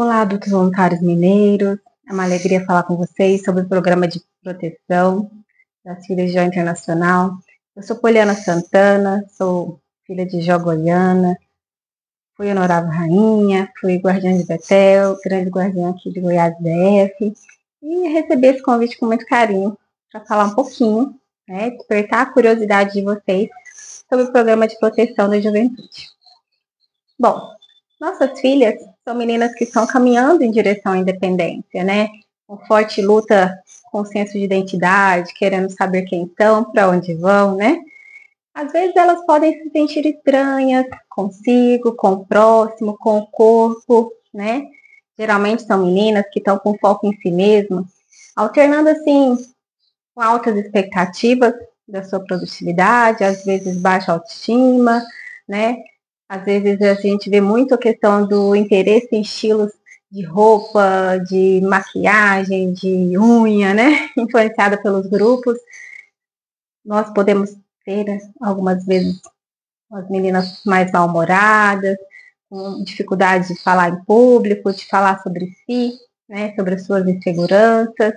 Olá, adultos voluntários mineiros. É uma alegria falar com vocês sobre o programa de proteção das filhas de Jó Internacional. Eu sou Poliana Santana, sou filha de Jó Goiana, fui honorável rainha, fui guardiã de Betel, grande guardiã aqui de Goiás DF, e recebi esse convite com muito carinho para falar um pouquinho, despertar a curiosidade de vocês sobre o programa de proteção da juventude. Bom, nossas filhas são meninas que estão caminhando em direção à independência, Com forte luta com senso de identidade, querendo saber quem são, para onde vão, Às vezes elas podem se sentir estranhas consigo, com o próximo, com o corpo, Geralmente são meninas que estão com foco em si mesmas, alternando assim com altas expectativas da sua produtividade, às vezes baixa autoestima, Às vezes a gente vê muito a questão do interesse em estilos de roupa, de maquiagem, de unha, Influenciada pelos grupos. Nós podemos ter, algumas vezes, as meninas mais mal-humoradas, com dificuldade de falar em público, de falar sobre si, sobre as suas inseguranças.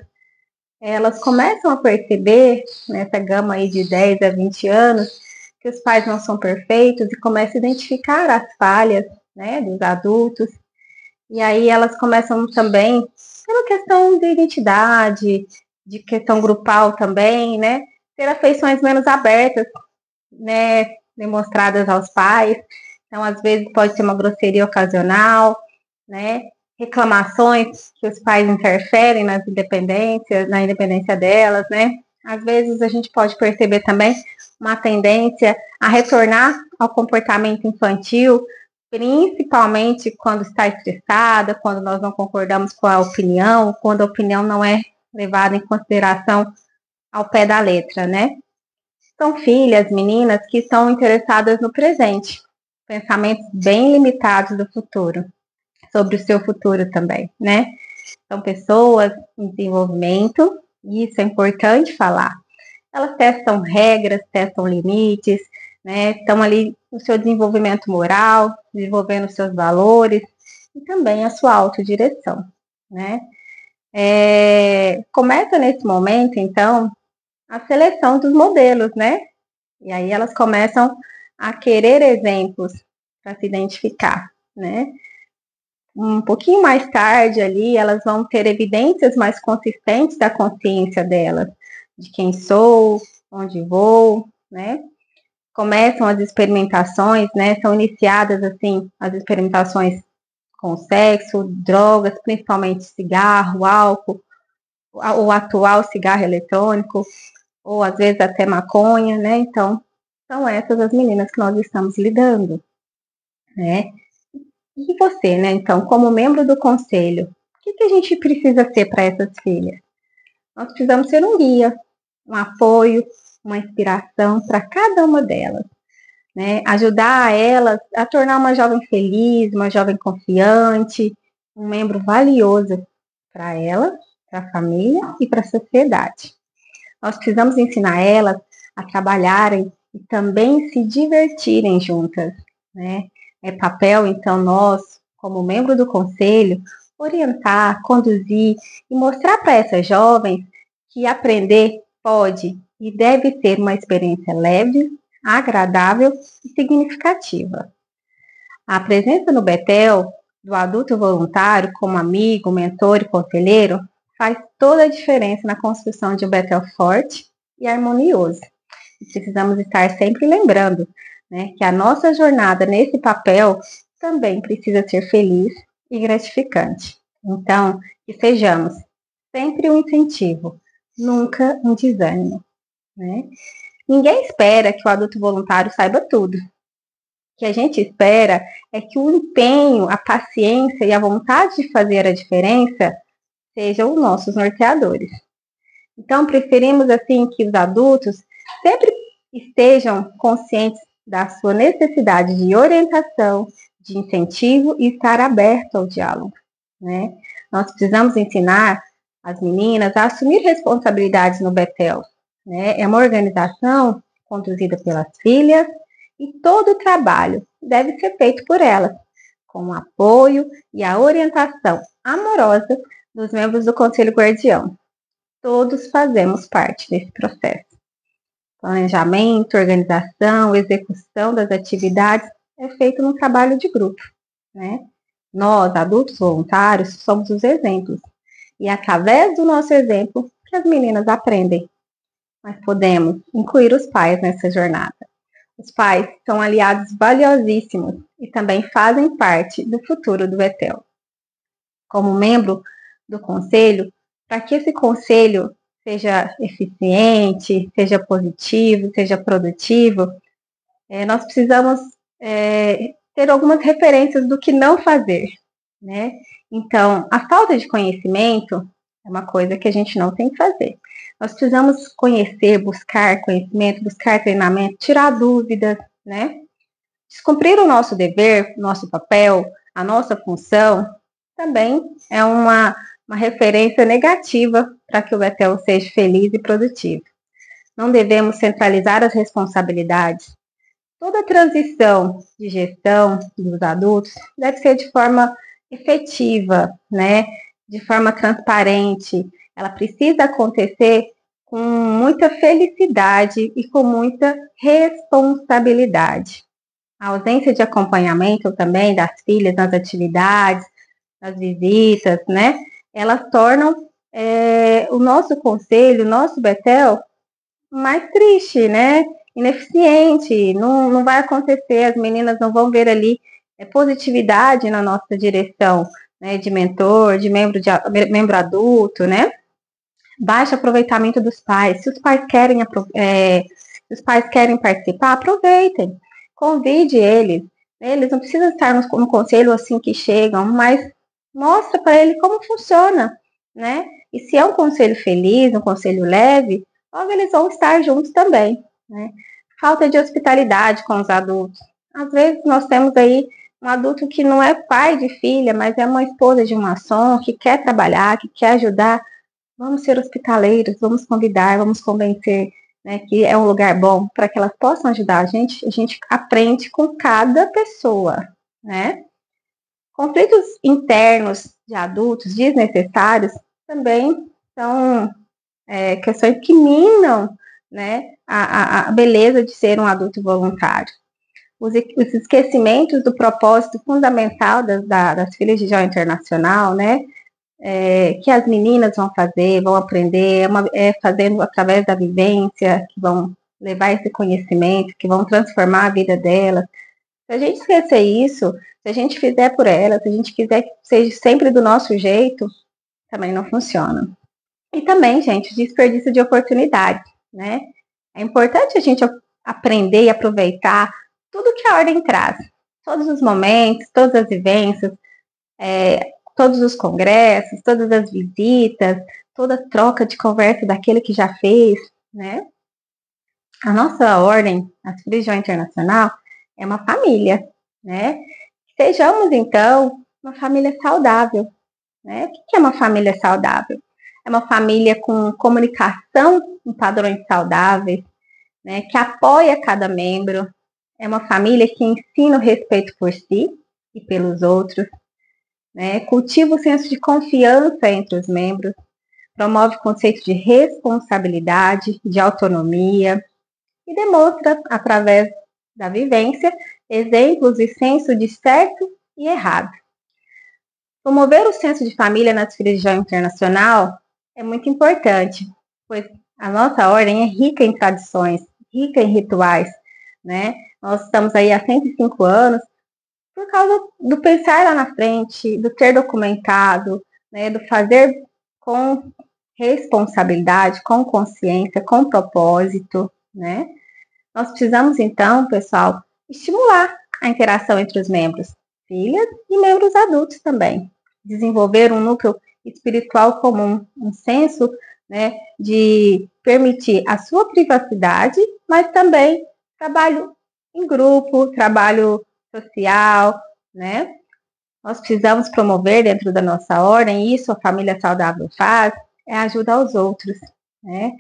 Elas começam a perceber, nessa gama aí de 10 a 20 anos, que os pais não são perfeitos e começam a identificar as falhas, dos adultos. E aí elas começam também, pela questão de identidade, de questão grupal também, ter afeições menos abertas, demonstradas aos pais. Então, às vezes, pode ser uma grosseria ocasional, reclamações que os pais interferem na independência delas, Às vezes, a gente pode perceber também uma tendência a retornar ao comportamento infantil, principalmente quando está estressada, quando nós não concordamos com a opinião, quando a opinião não é levada em consideração ao pé da letra, São filhas, meninas que estão interessadas no presente, pensamentos bem limitados do futuro, sobre o seu futuro também, São pessoas em desenvolvimento, e isso é importante falar. Elas testam regras, testam limites, estão ali no seu desenvolvimento moral, desenvolvendo seus valores e também a sua autodireção, Começa nesse momento, então, a seleção dos modelos, E aí elas começam a querer exemplos para se identificar, Um pouquinho mais tarde ali, elas vão ter evidências mais consistentes da consciência delas, de quem sou, onde vou, Começam as experimentações, São iniciadas, assim, as experimentações com sexo, drogas, principalmente cigarro, álcool, o atual cigarro eletrônico, ou às vezes até maconha, Então, são essas as meninas que nós estamos lidando, E você, Então, como membro do conselho, o que a gente precisa ser para essas filhas? Nós precisamos ser um guia, um apoio, uma inspiração para cada uma delas, Ajudar elas a tornar uma jovem feliz, uma jovem confiante, um membro valioso para ela, para a família e para a sociedade. Nós precisamos ensinar elas a trabalharem e também se divertirem juntas, É papel, então, nós, como membro do conselho, orientar, conduzir e mostrar para essas jovens que aprender pode e deve ser uma experiência leve, agradável e significativa. A presença no Betel do adulto voluntário como amigo, mentor e conselheiro faz toda a diferença na construção de um Betel forte e harmonioso. E precisamos estar sempre lembrando, que a nossa jornada nesse papel também precisa ser feliz e gratificante. Então, que sejamos sempre um incentivo, nunca um desânimo, Ninguém espera que o adulto voluntário saiba tudo. O que a gente espera é que o empenho, a paciência e a vontade de fazer a diferença sejam os nossos norteadores. Então, preferimos assim que os adultos sempre estejam conscientes da sua necessidade de orientação, de incentivo e estar aberto ao diálogo, Nós precisamos ensinar as meninas a assumir responsabilidades no Betel, É uma organização conduzida pelas filhas e todo o trabalho deve ser feito por elas, com o apoio e a orientação amorosa dos membros do Conselho Guardião. Todos fazemos parte desse processo. Planejamento, organização, execução das atividades é feito no trabalho de grupo, né? Nós, adultos voluntários, somos os exemplos. E é através do nosso exemplo que as meninas aprendem. Mas podemos incluir os pais nessa jornada. Os pais são aliados valiosíssimos e também fazem parte do futuro do Betel. Como membro do conselho, para que esse conselho seja eficiente, seja positivo, seja produtivo, nós precisamos ter algumas referências do que não fazer, né? Então, a falta de conhecimento é uma coisa que a gente não tem que fazer. Nós precisamos conhecer, buscar conhecimento, buscar treinamento, tirar dúvidas, né? Descumprir o nosso dever, nosso papel, a nossa função, também é uma referência negativa para que o Betel seja feliz e produtivo. Não devemos centralizar as responsabilidades. Toda transição de gestão dos adultos deve ser de forma efetiva, né? De forma transparente. Ela precisa acontecer com muita felicidade e com muita responsabilidade. A ausência de acompanhamento também das filhas nas atividades, nas visitas, né? Elas tornam o nosso conselho, o nosso Betel, mais triste, né? Ineficiente, não vai acontecer, as meninas não vão ver ali positividade na nossa direção, né? De mentor, de membro adulto, né? Baixo aproveitamento dos pais. Se os pais querem participar, aproveitem. Convide eles. Eles não precisam estar no conselho assim que chegam, mas mostra para ele como funciona, né? E se é um conselho feliz, um conselho leve, logo eles vão estar juntos também, né? Falta de hospitalidade com os adultos. Às vezes nós temos aí um adulto que não é pai de filha, mas é uma esposa de um maçom, que quer trabalhar, que quer ajudar. Vamos ser hospitaleiros, vamos convidar, vamos convencer, né, que é um lugar bom para que elas possam ajudar a gente aprende com cada pessoa, né? Conflitos internos de adultos desnecessários também são questões que minam, né, a beleza de ser um adulto voluntário. Os esquecimentos do propósito fundamental das filhas de Jó Internacional, né, que as meninas vão fazer, vão aprender, fazendo através da vivência, que vão levar esse conhecimento, que vão transformar a vida delas. Se a gente esquecer isso, se a gente fizer por elas, se a gente quiser que seja sempre do nosso jeito, também não funciona. E também, gente, desperdício de oportunidades, né? É importante a gente aprender e aproveitar tudo que a ordem traz. Todos os momentos, todas as vivências, todos os congressos, todas as visitas, toda a troca de conversa daquele que já fez, né? A nossa ordem, a Filhas de Jó Internacional, é uma família, né? Sejamos, então, uma família saudável, né? O que é uma família saudável? É uma família com comunicação em padrões saudáveis, né? Que apoia cada membro. É uma família que ensina o respeito por si e pelos outros, né? Cultiva o senso de confiança entre os membros, promove o conceito de responsabilidade, de autonomia e demonstra, através da vivência, exemplos e senso de certo e errado. Promover o senso de família nas Filhas de Jó Internacional é muito importante, pois a nossa ordem é rica em tradições, rica em rituais, né? Nós estamos aí há 105 anos por causa do pensar lá na frente, do ter documentado, né? Do fazer com responsabilidade, com consciência, com propósito, né? Nós precisamos, então, pessoal, estimular a interação entre os membros, filhas e membros adultos também. Desenvolver um núcleo espiritual comum, um senso, né, de permitir a sua privacidade, mas também trabalho em grupo, trabalho social, né? Nós precisamos promover dentro da nossa ordem, e isso a família saudável faz, é ajuda aos outros, né?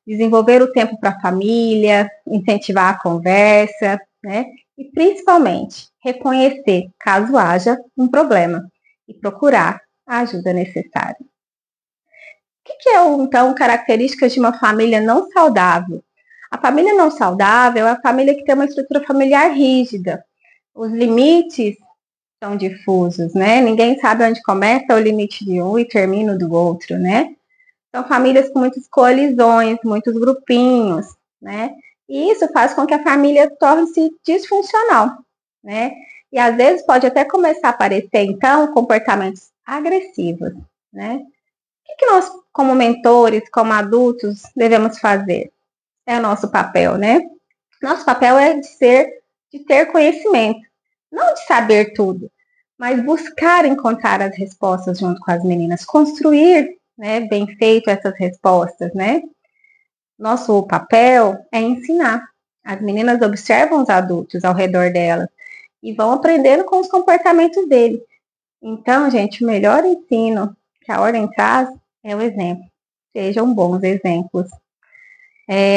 Desenvolver o tempo para a família, incentivar a conversa, né? e, principalmente, reconhecer caso haja um problema e procurar a ajuda necessária. O que é, então, características de uma família não saudável? A família não saudável é a família que tem uma estrutura familiar rígida. Os limites são difusos, né? Ninguém sabe onde começa o limite de um e termina o do outro, né? São famílias com muitas colisões, muitos grupinhos, né? E isso faz com que a família torne-se disfuncional, né? E às vezes pode até começar a aparecer, então, comportamentos agressivos, né? O que nós, como mentores, como adultos, devemos fazer? É o nosso papel, né? Nosso papel é de ter conhecimento, não de saber tudo, mas buscar encontrar as respostas junto com as meninas, construir, né, bem feito essas respostas, né? Nosso papel é ensinar. As meninas observam os adultos ao redor delas e vão aprendendo com os comportamentos deles. Então, gente, o melhor ensino que a ordem traz é o exemplo. Sejam bons exemplos.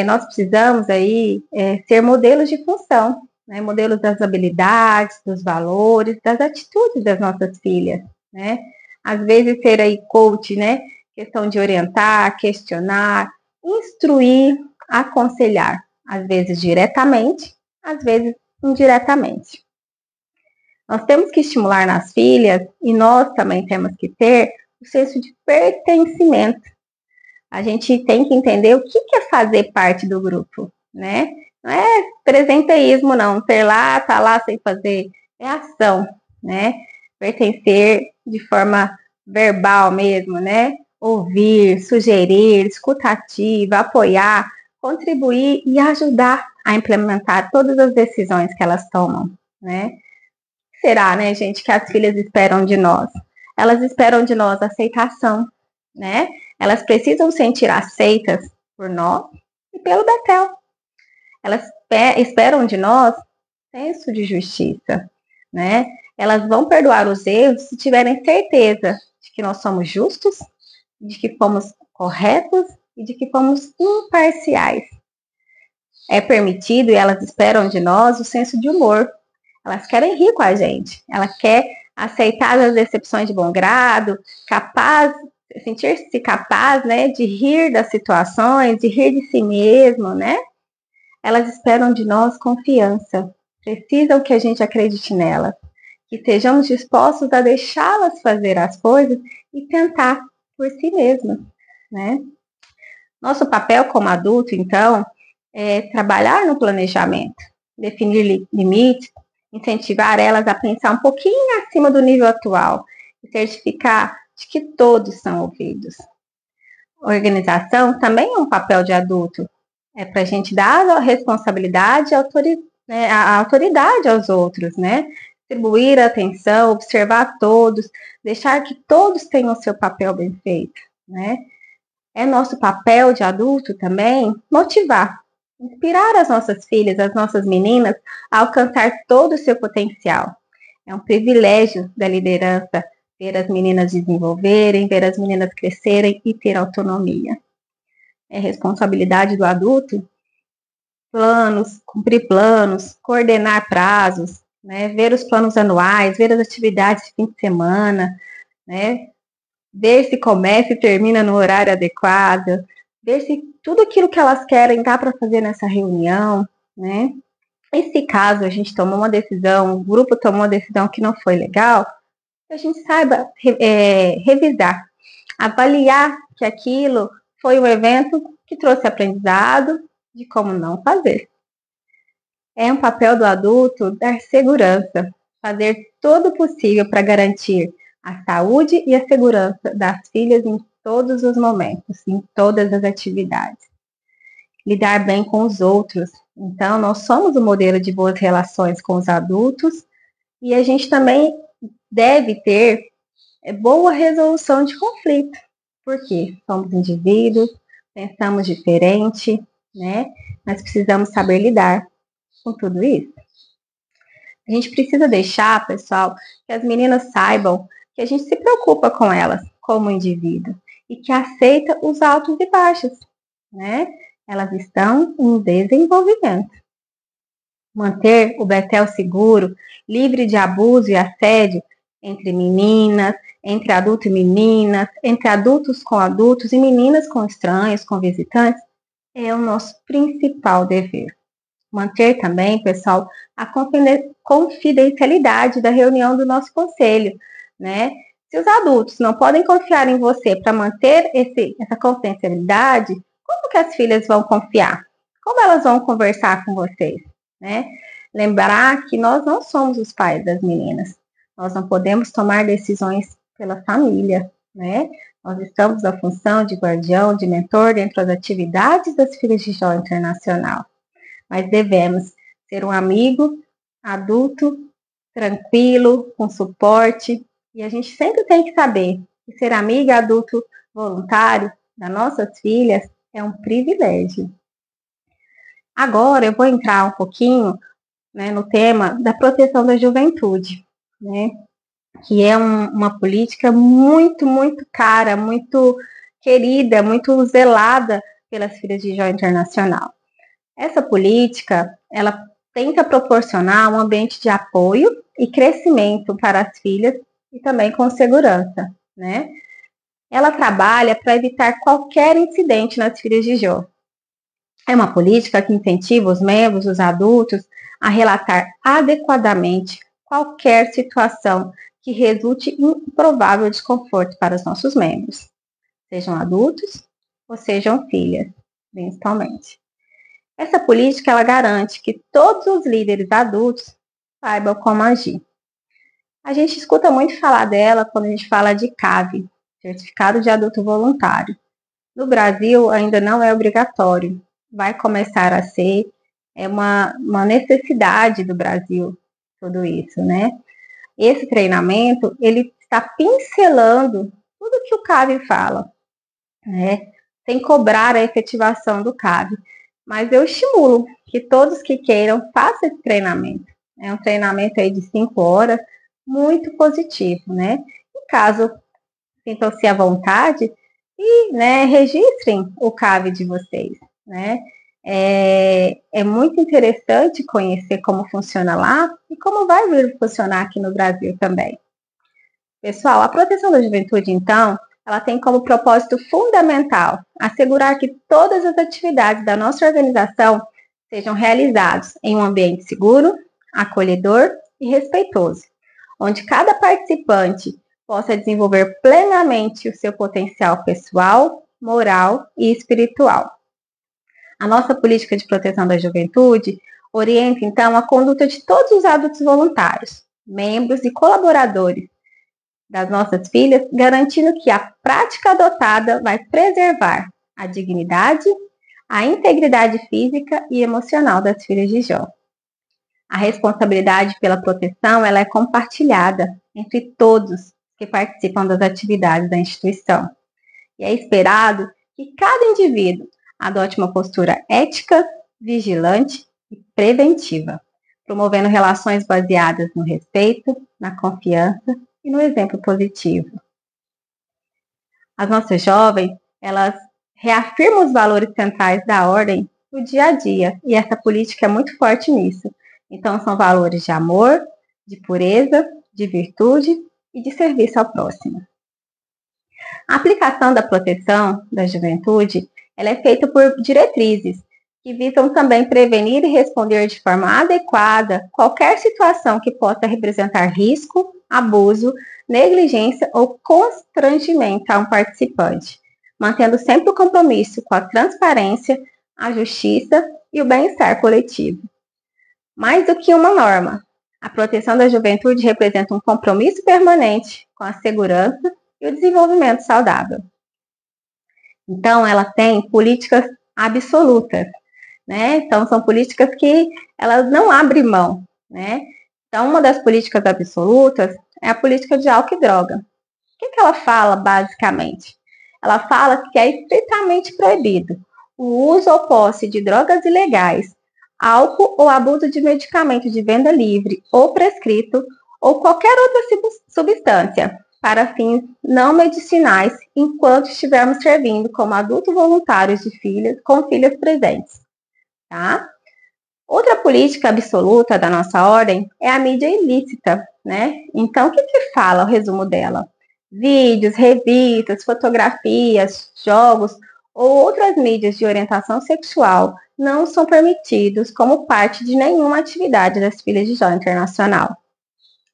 Nós precisamos aí ser modelos de função, né? Modelos das habilidades, dos valores, das atitudes das nossas filhas, né? Às vezes ser aí coach, né? Questão de orientar, questionar, instruir, aconselhar, às vezes diretamente, às vezes indiretamente. Nós temos que estimular nas filhas, e nós também temos que ter o senso de pertencimento. A gente tem que entender o que é fazer parte do grupo, né? Não é presenteísmo, não. Ter lá, tá lá sem fazer. É ação, né? Pertencer de forma verbal mesmo, né? Ouvir, sugerir, escutativa, apoiar, contribuir e ajudar a implementar todas as decisões que elas tomam, né? O que será, né, gente, que as filhas esperam de nós? Elas esperam de nós aceitação, né? Elas precisam sentir aceitas por nós e pelo Betel. Elas esperam de nós senso de justiça, né? Elas vão perdoar os erros se tiverem certeza de que nós somos justos, de que fomos corretos e de que fomos imparciais. É permitido e elas esperam de nós o senso de humor. Elas querem rir com a gente. Ela quer aceitar as decepções de bom grado, sentir-se capaz, né, de rir das situações, de rir de si mesmo, né? Elas esperam de nós confiança. Precisam que a gente acredite nelas, que estejamos dispostos a deixá-las fazer as coisas e tentar por si mesmas, né? Nosso papel como adulto, então, é trabalhar no planejamento, definir limites, incentivar elas a pensar um pouquinho acima do nível atual e certificar de que todos são ouvidos. Organização também é um papel de adulto, é para a gente dar a responsabilidade a autoridade aos outros, né? Distribuir a atenção, observar todos, deixar que todos tenham o seu papel bem feito, né? É nosso papel de adulto também motivar, inspirar as nossas filhas, as nossas meninas a alcançar todo o seu potencial. É um privilégio da liderança ver as meninas desenvolverem, ver as meninas crescerem e ter autonomia. É responsabilidade do adulto cumprir planos, coordenar prazos, né, ver os planos anuais, ver as atividades de fim de semana, né, ver se começa e termina no horário adequado, ver se tudo aquilo que elas querem dá para fazer nessa reunião, né? E se caso a gente tomou uma decisão, o grupo tomou uma decisão que não foi legal, a gente saiba revisar, avaliar que aquilo foi um evento que trouxe aprendizado de como não fazer. É um papel do adulto dar segurança, fazer todo o possível para garantir a saúde e a segurança das filhas em todos os momentos, em todas as atividades. Lidar bem com os outros. Então, nós somos o modelo de boas relações com os adultos e a gente também deve ter boa resolução de conflito. Por quê? Somos indivíduos, pensamos diferente, né? Mas precisamos saber lidar com tudo isso. A gente precisa deixar, pessoal, que as meninas saibam que a gente se preocupa com elas como indivíduo e que aceita os altos e baixos, né? Elas estão em desenvolvimento. manter o Betel seguro, livre de abuso e assédio entre meninas, entre adultos e meninas, entre adultos com adultos e meninas com estranhos, com visitantes, é o nosso principal dever. Manter também, pessoal, a confidencialidade da reunião do nosso conselho, né? Se os adultos não podem confiar em você para manter essa confidencialidade, como que as filhas vão confiar? Como elas vão conversar com vocês, né? Lembrar que nós não somos os pais das meninas. Nós não podemos tomar decisões pela família, né? Nós estamos na função de guardião, de mentor dentro das atividades das Filhas de Jó Internacional. Mas devemos ser um amigo adulto, tranquilo, com suporte. E a gente sempre tem que saber que ser amiga adulto voluntário das nossas filhas é um privilégio. Agora eu vou entrar um pouquinho, né, no tema da proteção da juventude, né, que é uma política muito, muito cara, muito querida, muito zelada pelas Filhas de Jó Internacional. Essa política, ela tenta proporcionar um ambiente de apoio e crescimento para as filhas e também com segurança, né? Ela trabalha para evitar qualquer incidente nas Filhas de Jó. É uma política que incentiva os membros, os adultos, a relatar adequadamente qualquer situação que resulte em provável desconforto para os nossos membros, sejam adultos ou sejam filhas, principalmente. Essa política ela garante que todos os líderes adultos saibam como agir. A gente escuta muito falar dela quando a gente fala de CAV, Certificado de Adulto Voluntário. No Brasil ainda não é obrigatório, vai começar a ser, é uma necessidade do Brasil, tudo isso, né? Esse treinamento, ele está pincelando tudo que o CAV fala, né? Sem cobrar a efetivação do CAV. Mas eu estimulo que todos que queiram façam esse treinamento. É um treinamento aí de 5 horas, muito positivo, né? E caso sintam-se à vontade, e, né, registrem o CAV de vocês, né? É muito interessante conhecer como funciona lá e como vai vir funcionar aqui no Brasil também. Pessoal, a proteção da juventude, então, ela tem como propósito fundamental assegurar que todas as atividades da nossa organização sejam realizadas em um ambiente seguro, acolhedor e respeitoso, onde cada participante possa desenvolver plenamente o seu potencial pessoal, moral e espiritual. A nossa política de proteção da juventude orienta, então, a conduta de todos os adultos voluntários, membros e colaboradores das nossas filhas, garantindo que a prática adotada vai preservar a dignidade, a integridade física e emocional das filhas de Jó. A responsabilidade pela proteção ela é compartilhada entre todos que participam das atividades da instituição. E é esperado que cada indivíduo adote uma postura ética, vigilante e preventiva, promovendo relações baseadas no respeito, na confiança e no exemplo positivo. As nossas jovens, elas reafirmam os valores centrais da ordem no dia a dia, e essa política é muito forte nisso. Então, são valores de amor, de pureza, de virtude e de serviço ao próximo. A aplicação da proteção da juventude, ela é feita por diretrizes, que visam também prevenir e responder de forma adequada qualquer situação que possa representar risco, abuso, negligência ou constrangimento a um participante, mantendo sempre o compromisso com a transparência, a justiça e o bem-estar coletivo. Mais do que uma norma, a proteção da juventude representa um compromisso permanente com a segurança e o desenvolvimento saudável. Então, ela tem políticas absolutas, né? Então, são políticas que elas não abrem mão, né? Então, uma das políticas absolutas é a política de álcool e droga. O que ela fala, basicamente? Ela fala que é estritamente proibido o uso ou posse de drogas ilegais, álcool ou abuso de medicamento de venda livre ou prescrito, ou qualquer outra substância, para fins não medicinais, enquanto estivermos servindo como adultos voluntários de filhas, com filhas presentes. Tá? Outra política absoluta da nossa ordem é a mídia ilícita, né? Então, o que fala o resumo dela? Vídeos, revistas, fotografias, jogos ou outras mídias de orientação sexual não são permitidos como parte de nenhuma atividade das filhas de Jó Internacional.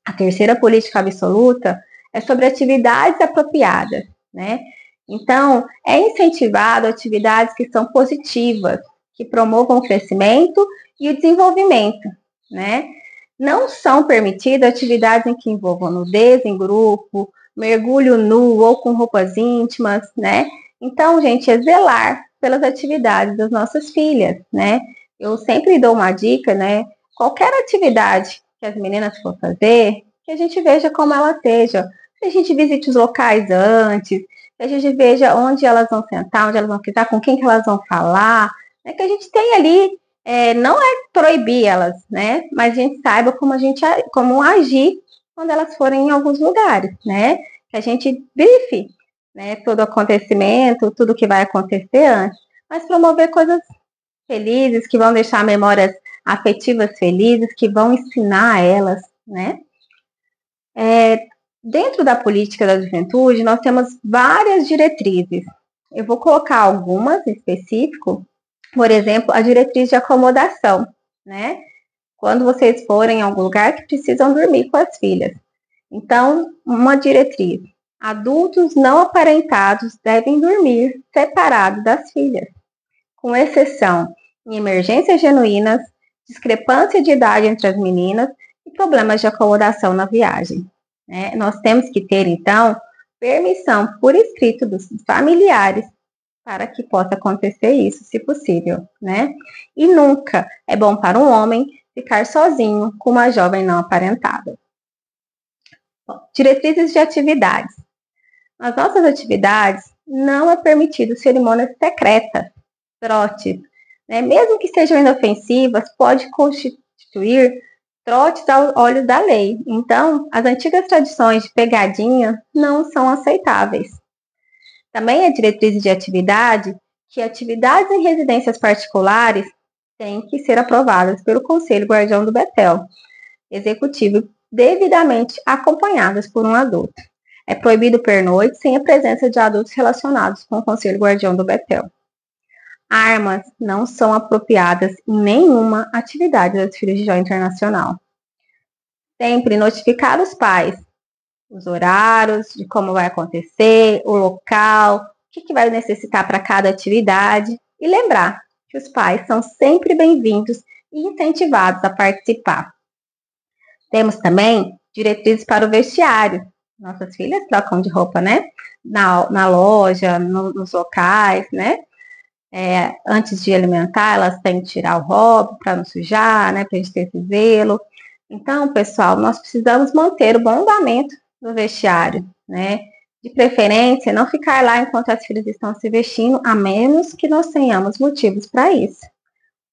A terceira política absoluta é sobre atividades apropriadas, né? Então, é incentivado atividades que são positivas, que promovam o crescimento e o desenvolvimento, né? Não são permitidas atividades em que envolvam nudez em grupo, mergulho nu ou com roupas íntimas, né? Então, gente, é zelar pelas atividades das nossas filhas, né? Eu sempre dou uma dica, né? Qualquer atividade que as meninas for fazer, que a gente veja como ela esteja. Que a gente visite os locais antes, que a gente veja onde elas vão sentar, onde elas vão ficar, com quem que elas vão falar, né? Que a gente tenha ali, não é proibir elas, né? Mas a gente saiba como agir quando elas forem em alguns lugares, né? Que a gente brife, né? Todo acontecimento, tudo que vai acontecer antes, mas promover coisas felizes, que vão deixar memórias afetivas felizes, que vão ensinar a elas, né? Dentro da política da juventude, nós temos várias diretrizes. Eu vou colocar algumas em específico, por exemplo, a diretriz de acomodação, né? Quando vocês forem em algum lugar que precisam dormir com as filhas. Então, uma diretriz: adultos não aparentados devem dormir separados das filhas, com exceção em emergências genuínas, discrepância de idade entre as meninas e problemas de acomodação na viagem. Né? Nós temos que ter, então, permissão por escrito dos familiares para que possa acontecer isso, se possível, né? E nunca é bom para um homem ficar sozinho com uma jovem não aparentada. Bom, diretrizes de atividades. Nas nossas atividades, não é permitido cerimônias secretas, trotes, né? Mesmo que sejam inofensivas, pode constituir trotes aos olhos da lei. Então, as antigas tradições de pegadinha não são aceitáveis. Também é diretriz de atividade que atividades em residências particulares têm que ser aprovadas pelo Conselho Guardião do Betel, executivo, devidamente acompanhadas por um adulto. É proibido pernoite sem a presença de adultos relacionados com o Conselho Guardião do Betel. Armas não são apropriadas em nenhuma atividade das filhas de Jó Internacional. Sempre notificar os pais os horários, de como vai acontecer, o local, o que vai necessitar para cada atividade e lembrar que os pais são sempre bem-vindos e incentivados a participar. Temos também diretrizes para o vestiário. Nossas filhas trocam de roupa, né? Na loja, nos locais, né? Antes de alimentar, elas têm que tirar o hobby para não sujar, né? Para a gente ter esse zelo. Então, pessoal, nós precisamos manter o bom andamento no vestiário, né? De preferência, não ficar lá enquanto as filhas estão se vestindo, a menos que nós tenhamos motivos para isso.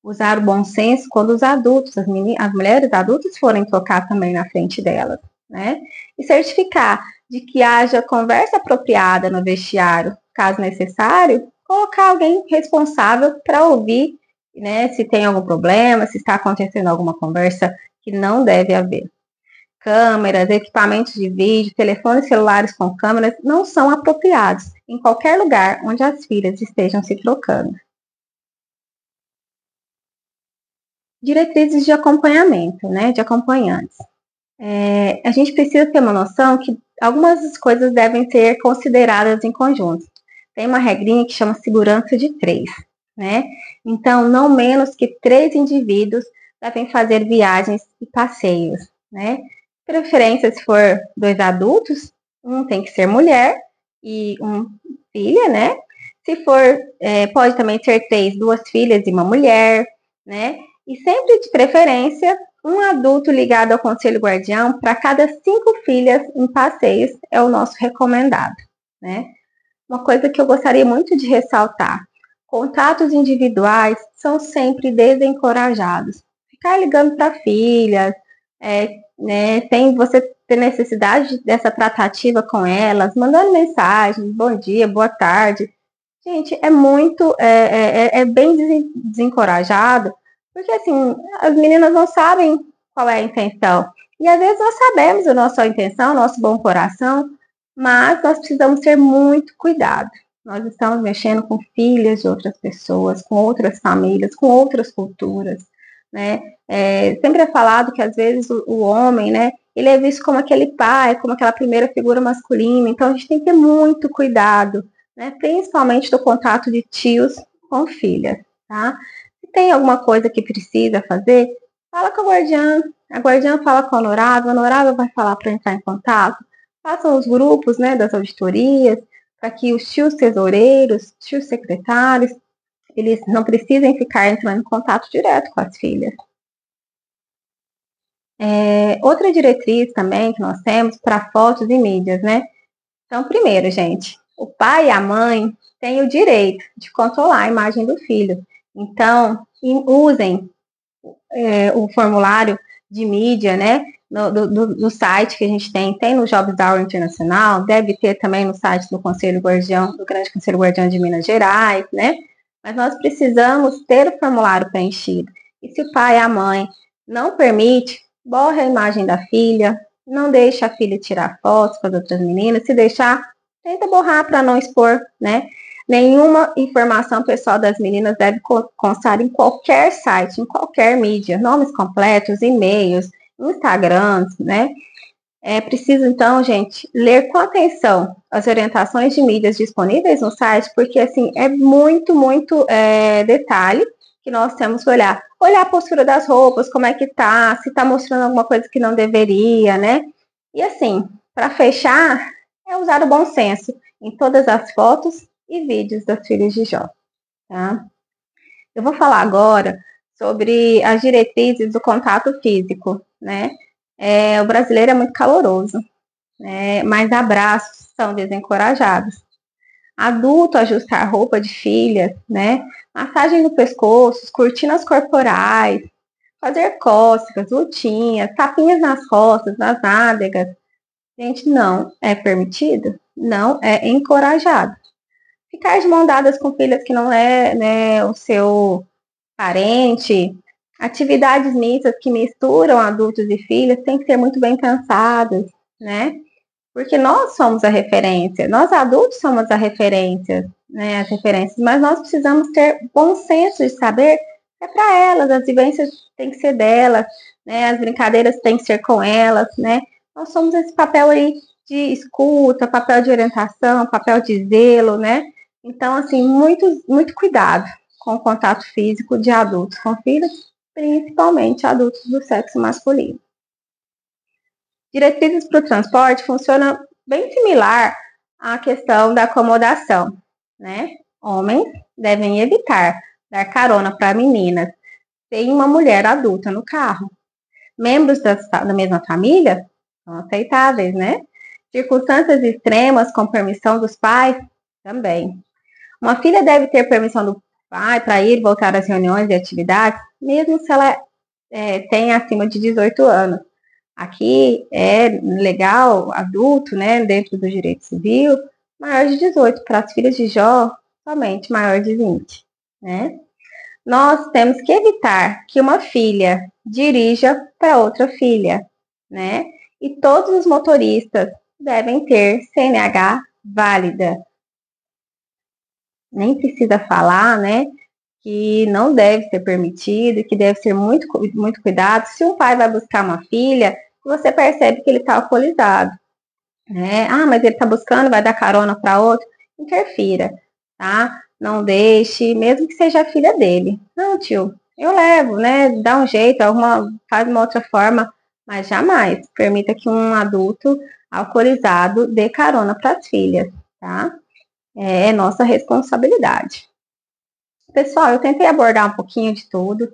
Usar o bom senso quando os adultos, as mulheres adultas forem tocar também na frente delas, né? E certificar de que haja conversa apropriada no vestiário, caso necessário, colocar alguém responsável para ouvir, né? Se tem algum problema, se está acontecendo alguma conversa que não deve haver. Câmeras, equipamentos de vídeo, telefones celulares com câmeras não são apropriados em qualquer lugar onde as filhas estejam se trocando. Diretrizes de acompanhamento, né, de acompanhantes. A gente precisa ter uma noção que algumas coisas devem ser consideradas em conjunto. Tem uma regrinha que chama segurança de 3, né? Então, não menos que 3 indivíduos devem fazer viagens e passeios, né? Preferência, se for 2 adultos, um tem que ser mulher e um filha, né? Se for, pode também ser 3, 2 filhas e uma mulher, né? E sempre de preferência, um adulto ligado ao Conselho Guardião para cada 5 filhas em passeios é o nosso recomendado, né? Uma coisa que eu gostaria muito de ressaltar: contatos individuais são sempre desencorajados. Ficar ligando para filhas, né, você ter necessidade dessa tratativa com elas, mandando mensagem, bom dia, boa tarde. Gente, é bem desencorajado, Porque, assim, as meninas não sabem qual é a intenção. E, às vezes, nós sabemos a nossa intenção, o nosso bom coração, mas nós precisamos ter muito cuidado. Nós estamos mexendo com filhas de outras pessoas, com outras famílias, com outras culturas, né? Sempre é falado que, às vezes, o homem, né, ele é visto como aquele pai, como aquela primeira figura masculina. Então, a gente tem que ter muito cuidado, né? Principalmente do contato de tios com filhas, tá? Se tem alguma coisa que precisa fazer, fala com a guardiã fala com a honorável vai falar para entrar em contato. Façam os grupos, né, das auditorias, para que os tios tesoureiros, tios secretários, eles não precisem ficar entrando em contato direto com as filhas. Outra diretriz também que nós temos para fotos e mídias, né? Então, primeiro, gente, o pai e a mãe têm o direito de controlar a imagem do filho. Então, usem o formulário de mídia, né? No site que a gente tem no Jobs Hour Internacional, deve ter também no site do Conselho Guardião, do Grande Conselho Guardião de Minas Gerais, né? Mas nós precisamos ter o formulário preenchido. E se o pai e a mãe não permite, borre a imagem da filha, não deixe a filha tirar fotos com as outras meninas, se deixar, tenta borrar para não expor, né? Nenhuma informação pessoal das meninas deve constar em qualquer site, em qualquer mídia, nomes completos, e-mails, Instagrams, né? É preciso, então, gente, ler com atenção as orientações de mídias disponíveis no site, porque, assim, é muito detalhe que nós temos que olhar. Olhar a postura das roupas, como é que tá, se tá mostrando alguma coisa que não deveria, né? E, assim, para fechar, é usar o bom senso em todas as fotos e vídeos das filhas de Jó, tá? Eu vou falar agora sobre as diretrizes do contato físico, né? O brasileiro é muito caloroso, né? Mas abraços são desencorajados. Adulto ajustar roupa de filha, né? Massagem no pescoço, cortinas corporais, fazer cócegas, lutinhas, tapinhas nas costas, nas nádegas. Gente, não é permitido, não é encorajado. Ficar de mão dadas com filhas que não é, né, o seu parente, atividades mistas que misturam adultos e filhos têm que ser muito bem pensadas, né? Porque nós somos a referência, nós adultos somos a referência, né? As referências, mas nós precisamos ter bom senso de saber que é para elas, as vivências têm que ser delas, né? As brincadeiras têm que ser com elas, né? Nós somos esse papel aí de escuta, papel de orientação, papel de zelo, né? Então, assim, muito cuidado com o contato físico de adultos com filhos, principalmente adultos do sexo masculino. Diretrizes para o transporte funciona bem similar à questão da acomodação, né? Homens devem evitar dar carona para meninas sem uma mulher adulta no carro. Membros da mesma família são aceitáveis, né? Circunstâncias extremas com permissão dos pais também. Uma filha deve ter permissão do pai para ir e voltar às reuniões e atividades, mesmo se ela tenha acima de 18 anos. Aqui é legal, adulto, né, dentro do direito civil, maior de 18, para as filhas de Jó, somente maior de 20, né? Nós temos que evitar que uma filha dirija para outra filha, né? E todos os motoristas devem ter CNH válida. Nem precisa falar, né? Que não deve ser permitido, que deve ser muito cuidado. Se um pai vai buscar uma filha, você percebe que ele está alcoolizado, né? Ah, mas ele está buscando, vai dar carona para outro, interfira, tá? Não deixe, mesmo que seja a filha dele. Não, tio, eu levo, né? Dá um jeito, faz uma outra forma, mas jamais permita que um adulto alcoolizado dê carona para as filhas, tá? É nossa responsabilidade. Pessoal, eu tentei abordar um pouquinho de tudo,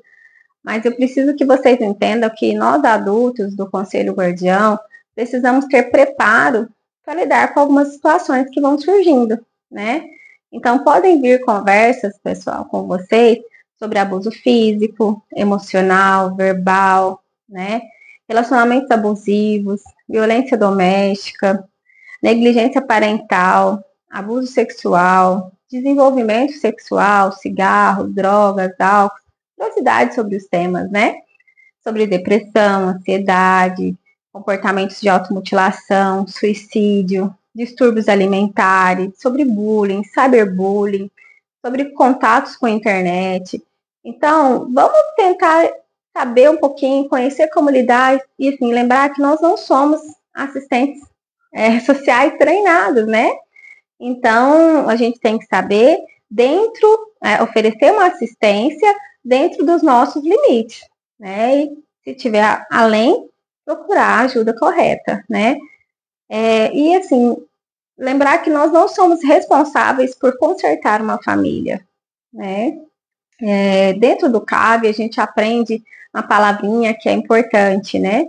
mas eu preciso que vocês entendam que nós adultos do Conselho Guardião precisamos ter preparo para lidar com algumas situações que vão surgindo, né? Então, podem vir conversas, pessoal, com vocês sobre abuso físico, emocional, verbal, né? Relacionamentos abusivos, violência doméstica, negligência parental, abuso sexual, desenvolvimento sexual, cigarro, drogas, álcool, curiosidade sobre os temas, né? Sobre depressão, ansiedade, comportamentos de automutilação, suicídio, distúrbios alimentares, sobre bullying, cyberbullying, sobre contatos com a internet. Então, vamos tentar saber um pouquinho, conhecer como lidar e, assim, lembrar que nós não somos assistentes sociais treinados, né? Então, a gente tem que saber oferecer uma assistência dentro dos nossos limites, né? E se tiver além, procurar a ajuda correta, né? E assim, lembrar que nós não somos responsáveis por consertar uma família, né? Dentro do CAB, a gente aprende uma palavrinha que é importante, né?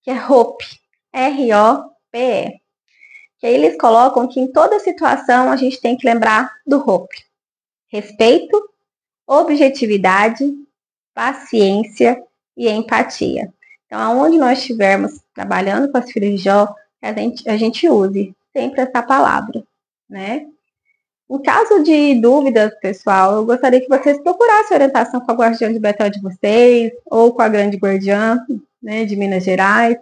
Que é ROPE, R-O-P-E. Que aí eles colocam que em toda situação a gente tem que lembrar do ROPE. Respeito, objetividade, paciência e empatia. Então, aonde nós estivermos trabalhando com as filhas de Jó, a gente use sempre essa palavra, né? Em caso de dúvidas, pessoal, eu gostaria que vocês procurassem orientação com a guardiã de Betel de vocês, ou com a grande guardiã, né, de Minas Gerais.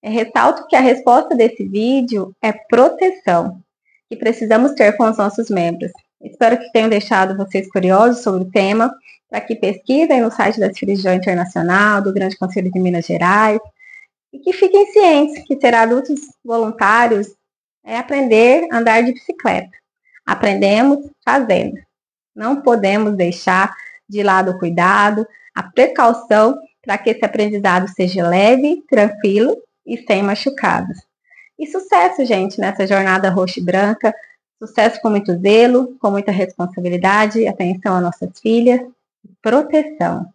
Ressalto que a resposta desse vídeo é proteção, que precisamos ter com os nossos membros. Espero que tenham deixado vocês curiosos sobre o tema, para que pesquisem no site da Filhas de Jó Internacional, do Grande Conselho de Minas Gerais, e que fiquem cientes que ser adultos voluntários é aprender a andar de bicicleta. Aprendemos fazendo. Não podemos deixar de lado o cuidado, a precaução, para que esse aprendizado seja leve, tranquilo e sem machucados. E sucesso, gente, nessa jornada roxa e branca. Sucesso com muito zelo, com muita responsabilidade, atenção às nossas filhas, proteção.